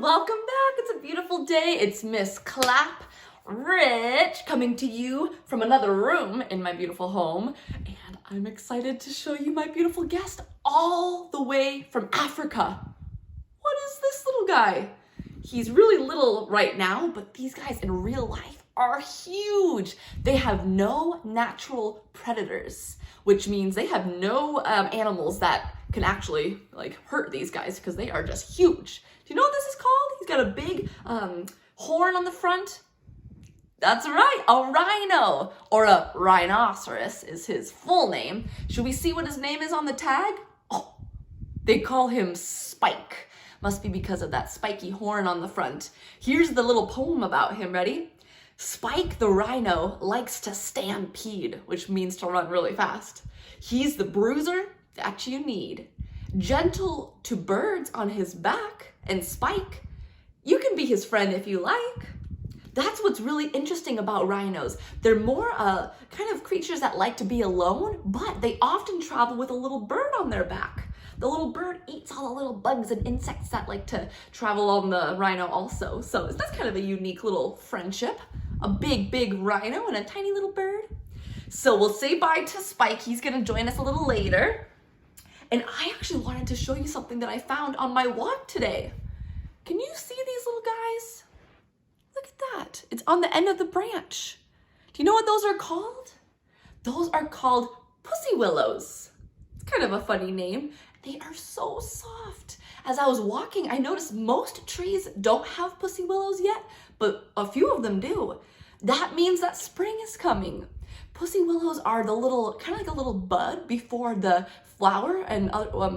welcome back. It's a beautiful day. It's Miss Clap Rich coming to you from another room in my beautiful home. And I'm excited to show you my beautiful guest all the way from Africa. What is this little guy? He's really little right now, but these guys in real life are huge. They have no natural predators, which means they have no animals that can actually hurt these guys because they are just huge. Do you know what this is called? He's got a big horn on the front. That's right, a rhino, or a rhinoceros is his full name. Should we see what his name is on the tag? Oh, they call him Spike. Must be because of that spiky horn on the front. Here's the little poem about him, ready? Spike the rhino likes to stampede, which means to run really fast. He's the bruiser that you need. Gentle to birds on his back, and Spike, you can be his friend if you like. That's what's really interesting about rhinos. They're more kind of creatures that like to be alone, but they often travel with a little bird on their back. The little bird eats all the little bugs and insects that like to travel on the rhino also. So that's kind of a unique little friendship. A big, big rhino and a tiny little bird. So we'll say bye to Spike. He's gonna join us a little later. And I actually wanted to show you something that I found on my walk today. Can you see these little guys? Look at that. It's on the end of the branch. Do you know what those are called? Those are called pussy willows. It's kind of a funny name. They are so soft. As I was walking, I noticed most trees don't have pussy willows yet, but a few of them do. That means that spring is coming. Pussy willows are the little, kind of like a little bud before the flower and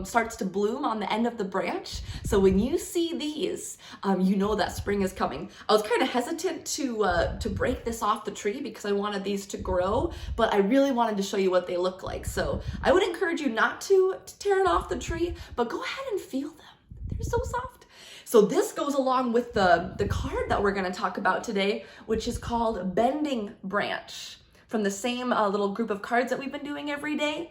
starts to bloom on the end of the branch. So when you see these, you know that spring is coming. I was kind of hesitant to break this off the tree because I wanted these to grow, but I really wanted to show you what they look like. So I would encourage you not to tear it off the tree, but go ahead and feel them. They're so soft. So this goes along with the card that we're going to talk about today, which is called Bending Branch, from the same little group of cards that we've been doing every day.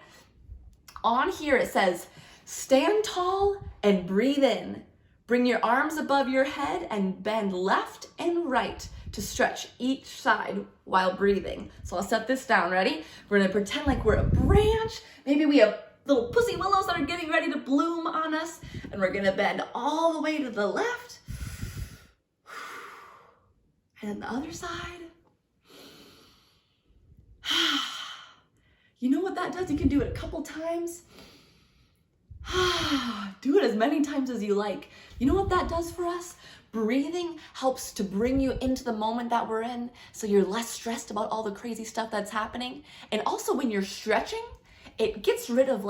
On here it says, stand tall and breathe in. Bring your arms above your head and bend left and right to stretch each side while breathing. So I'll set this down, ready? We're gonna pretend like we're a branch. Maybe we have little pussy willows that are getting ready to bloom on us, and we're gonna bend all the way to the left. And then the other side. You know what that does? You can do it a couple times. Do it as many times as you like. You know what that does for us? Breathing helps to bring you into the moment that we're in, so you're less stressed about all the crazy stuff that's happening. And also when you're stretching, it gets rid of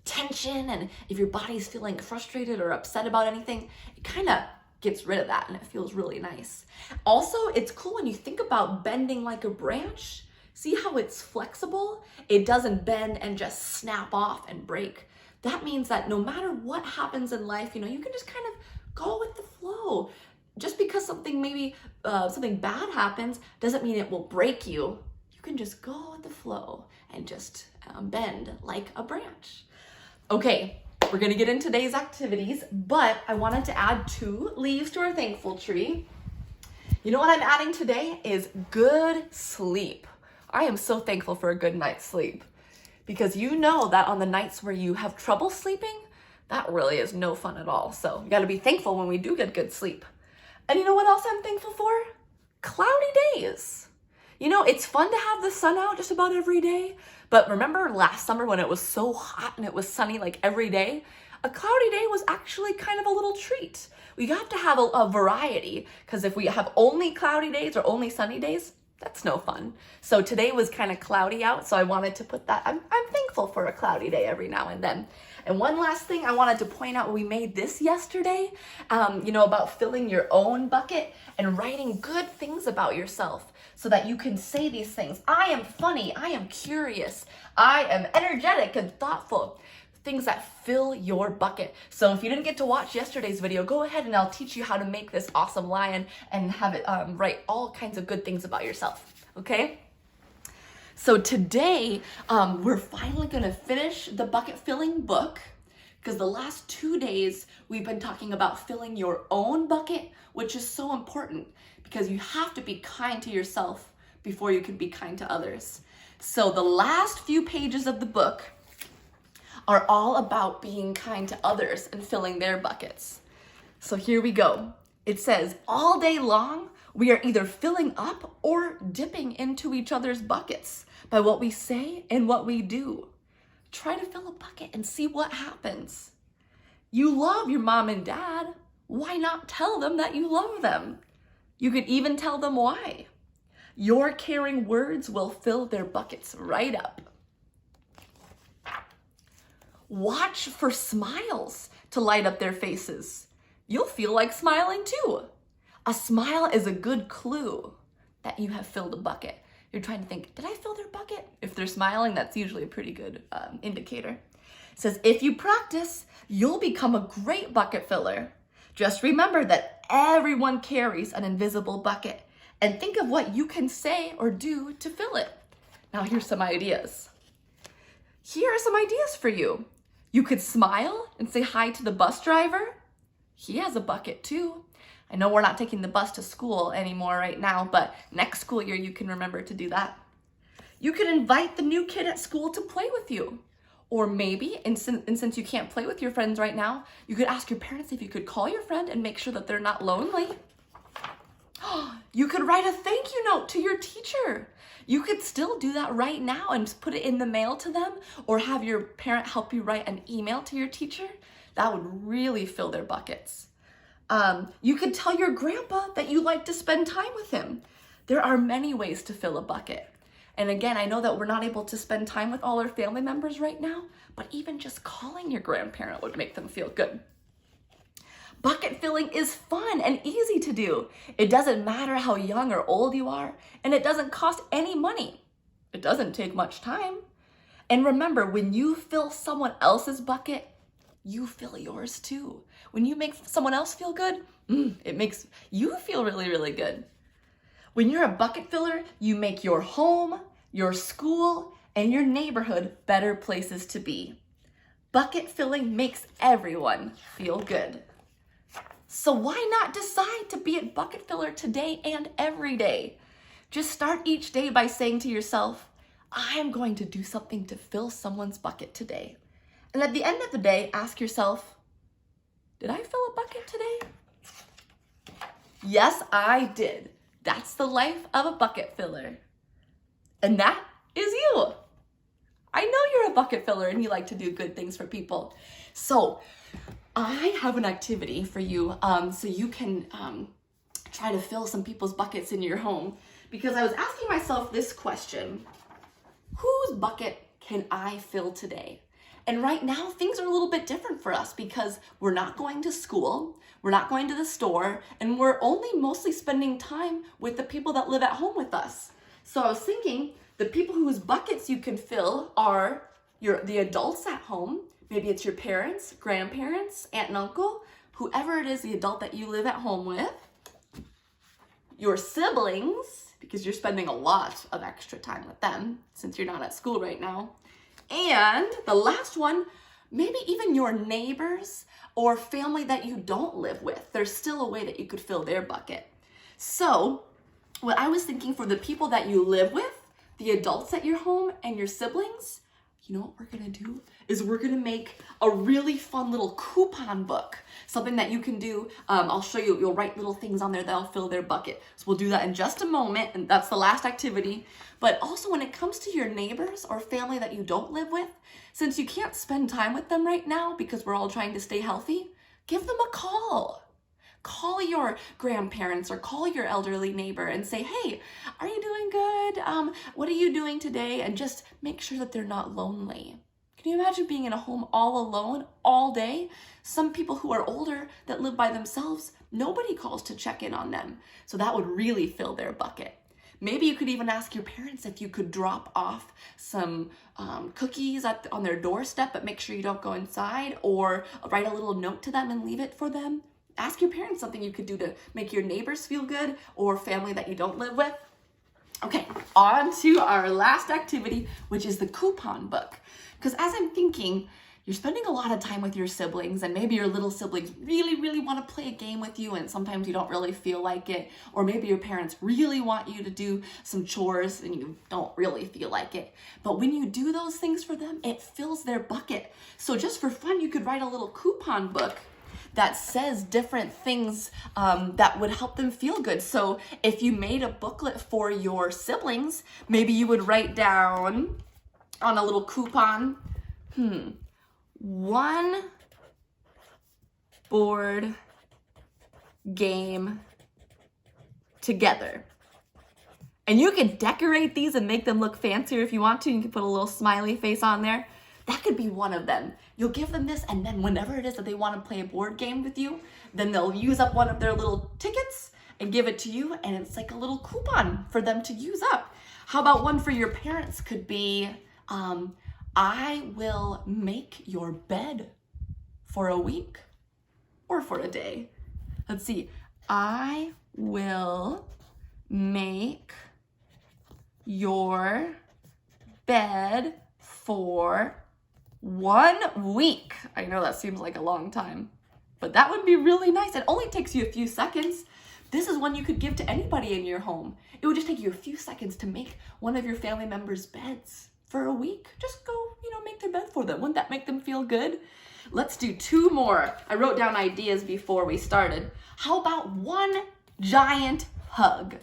tension, and if your body's feeling frustrated or upset about anything, it kind of gets rid of that and it feels really nice. Also, it's cool when you think about bending like a branch. See how it's flexible? It doesn't bend and just snap off and break. That means that no matter what happens in life, you can just kind of go with the flow. Just because something bad happens doesn't mean it will break you. You can just go with the flow and just bend like a branch. Okay, we're gonna get into today's activities, but I wanted to add 2 leaves to our thankful tree. You know what I'm adding today is good sleep. I am so thankful for a good night's sleep, because you know that on the nights where you have trouble sleeping, that really is no fun at all. So you gotta be thankful when we do get good sleep. And you know what else I'm thankful for? Cloudy days. It's fun to have the sun out just about every day, but remember last summer when it was so hot and it was sunny every day? A cloudy day was actually kind of a little treat. We have to have a variety, because if we have only cloudy days or only sunny days, that's no fun. So today was kind of cloudy out, so I wanted to put that. I'm thankful for a cloudy day every now and then. And one last thing I wanted to point out, we made this yesterday, about filling your own bucket and writing good things about yourself so that you can say these things. I am funny, I am curious, I am energetic and thoughtful. Things that fill your bucket. So if you didn't get to watch yesterday's video, go ahead and I'll teach you how to make this awesome lion and have it write all kinds of good things about yourself, okay? So today, we're finally gonna finish the bucket filling book. because the last 2 days we've been talking about filling your own bucket, which is so important because you have to be kind to yourself before you can be kind to others. So the last few pages of the book are all about being kind to others and filling their buckets. So here we go. It says, all day long, we are either filling up or dipping into each other's buckets by what we say and what we do. Try to fill a bucket and see what happens. You love your mom and dad. Why not tell them that you love them? You could even tell them why. Your caring words will fill their buckets right up. Watch for smiles to light up their faces. You'll feel like smiling too. A smile is a good clue that you have filled a bucket. You're trying to think, did I fill their bucket? If they're smiling, that's usually a pretty good indicator. It says, if you practice, you'll become a great bucket filler. Just remember that everyone carries an invisible bucket, and think of what you can say or do to fill it. Now here's some ideas. Here are some ideas for you. You could smile and say hi to the bus driver. He has a bucket too. I know we're not taking the bus to school anymore right now, but next school year you can remember to do that. You could invite the new kid at school to play with you. Or maybe, and since you can't play with your friends right now, you could ask your parents if you could call your friend and make sure that they're not lonely. You could write a thank you note to your teacher. You could still do that right now and put it in the mail to them, or have your parent help you write an email to your teacher. That would really fill their buckets. You could tell your grandpa that you like to spend time with him. There are many ways to fill a bucket. And again, I know that we're not able to spend time with all our family members right now, but even just calling your grandparent would make them feel good. Bucket filling is fun and easy to do. It doesn't matter how young or old you are, and it doesn't cost any money. It doesn't take much time. And remember, when you fill someone else's bucket, you fill yours too. When you make someone else feel good, it makes you feel really, really good. When you're a bucket filler, you make your home, your school, and your neighborhood better places to be. Bucket filling makes everyone feel good. So why not decide to be a bucket filler today and every day? Just start each day by saying to yourself, I am going to do something to fill someone's bucket today. And at the end of the day, ask yourself, did I fill a bucket today? Yes, I did. That's the life of a bucket filler. And that is you. I know you're a bucket filler and you like to do good things for people. So I have an activity for you so you can try to fill some people's buckets in your home, because I was asking myself this question: whose bucket can I fill today? And right now things are a little bit different for us because we're not going to school, we're not going to the store, and we're only mostly spending time with the people that live at home with us. So I was thinking the people whose buckets you can fill are the adults at home. Maybe it's your parents, grandparents, aunt and uncle, whoever it is, the adult that you live at home with. Your siblings, because you're spending a lot of extra time with them since you're not at school right now. And the last one, maybe even your neighbors or family that you don't live with. There's still a way that you could fill their bucket. So what I was thinking for the people that you live with, the adults at your home and your siblings, you know what we're gonna do is we're gonna make a really fun little coupon book, something that you can do. I'll show you, you'll write little things on there that'll fill their bucket. So we'll do that in just a moment, and that's the last activity. But also when it comes to your neighbors or family that you don't live with, since you can't spend time with them right now because we're all trying to stay healthy, give them a call. Call your grandparents or call your elderly neighbor and say, hey, are you doing good? What are you doing today? And just make sure that they're not lonely. Can you imagine being in a home all alone all day? Some people who are older that live by themselves, nobody calls to check in on them. So that would really fill their bucket. Maybe you could even ask your parents if you could drop off some cookies on their doorstep, but make sure you don't go inside, or write a little note to them and leave it for them. Ask your parents something you could do to make your neighbors feel good or family that you don't live with. Okay, on to our last activity, which is the coupon book. Because as I'm thinking, you're spending a lot of time with your siblings, and maybe your little siblings really, really want to play a game with you, and sometimes you don't really feel like it, or maybe your parents really want you to do some chores and you don't really feel like it. But when you do those things for them, it fills their bucket. So just for fun, you could write a little coupon book that says different things that would help them feel good. So if you made a booklet for your siblings, maybe you would write down on a little coupon, one board game together. And you can decorate these and make them look fancier if you want to. You can put a little smiley face on there. That could be one of them. You'll give them this, and then whenever it is that they want to play a board game with you, then they'll use up one of their little tickets and give it to you, and it's like a little coupon for them to use up. How about one for your parents? Could be, I will make your bed for a week or for a day. Let's see. I will make your bed for 1 week. I know that seems like a long time, but that would be really nice. It only takes you a few seconds. This is one you could give to anybody in your home. It would just take you a few seconds to make one of your family members' beds for a week. Just go, make their bed for them. Wouldn't that make them feel good? Let's do 2 more. I wrote down ideas before we started. How about one giant hug?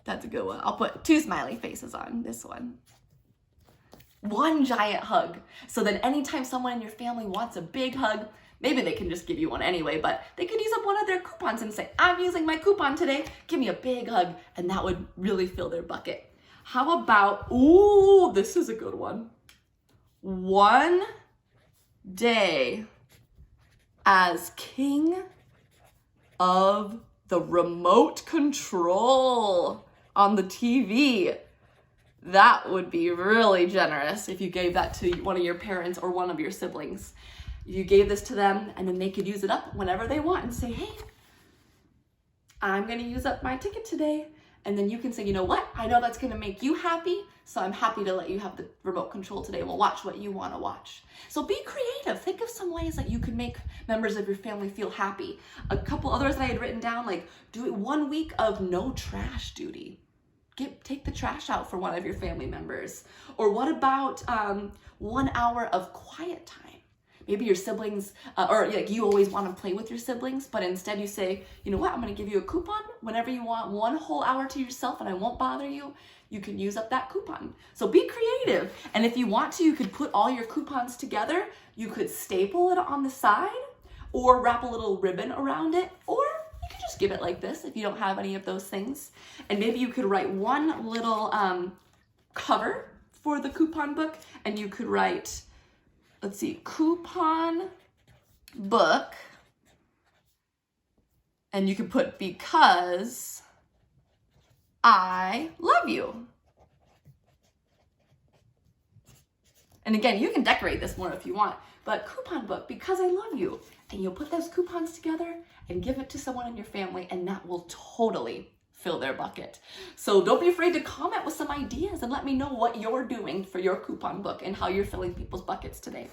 That's a good one. I'll put 2 smiley faces on this one. One giant hug. So then anytime someone in your family wants a big hug, maybe they can just give you one anyway, but they could use up one of their coupons and say, I'm using my coupon today, give me a big hug, and that would really fill their bucket. How about, ooh, this is a good one. One day as king of the remote control on the TV. That would be really generous if you gave that to one of your parents or one of your siblings. You gave this to them, and then they could use it up whenever they want and say, hey, I'm gonna use up my ticket today. And then you can say, you know what? I know that's gonna make you happy, so I'm happy to let you have the remote control today. We'll watch what you wanna watch. So be creative. Think of some ways that you could make members of your family feel happy. A couple others that I had written down, like do 1 week of no trash duty. Take the trash out for one of your family members. Or what about 1 hour of quiet time? Maybe your siblings, or like you always want to play with your siblings, but instead you say, you know what, I'm going to give you a coupon. Whenever you want 1 whole hour to yourself and I won't bother you, you can use up that coupon. So be creative. And if you want to, you could put all your coupons together. You could staple it on the side or wrap a little ribbon around it, or you could just give it like this if you don't have any of those things. And maybe you could write one little cover for the coupon book, and you could write, let's see, coupon book, and you could put because I love you. And again, you can decorate this more if you want, but coupon book, because I love you. And you'll put those coupons together and give it to someone in your family, and that will totally fill their bucket. So don't be afraid to comment with some ideas and let me know what you're doing for your coupon book and how you're filling people's buckets today.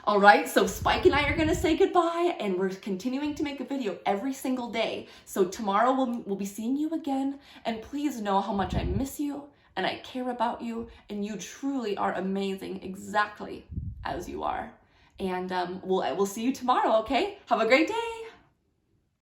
All right, so Spike and I are gonna say goodbye, and we're continuing to make a video every single day. So tomorrow we'll be seeing you again, and please know how much I miss you and I care about you, and you truly are amazing exactly as you are. And we'll see you tomorrow, okay? Have a great day.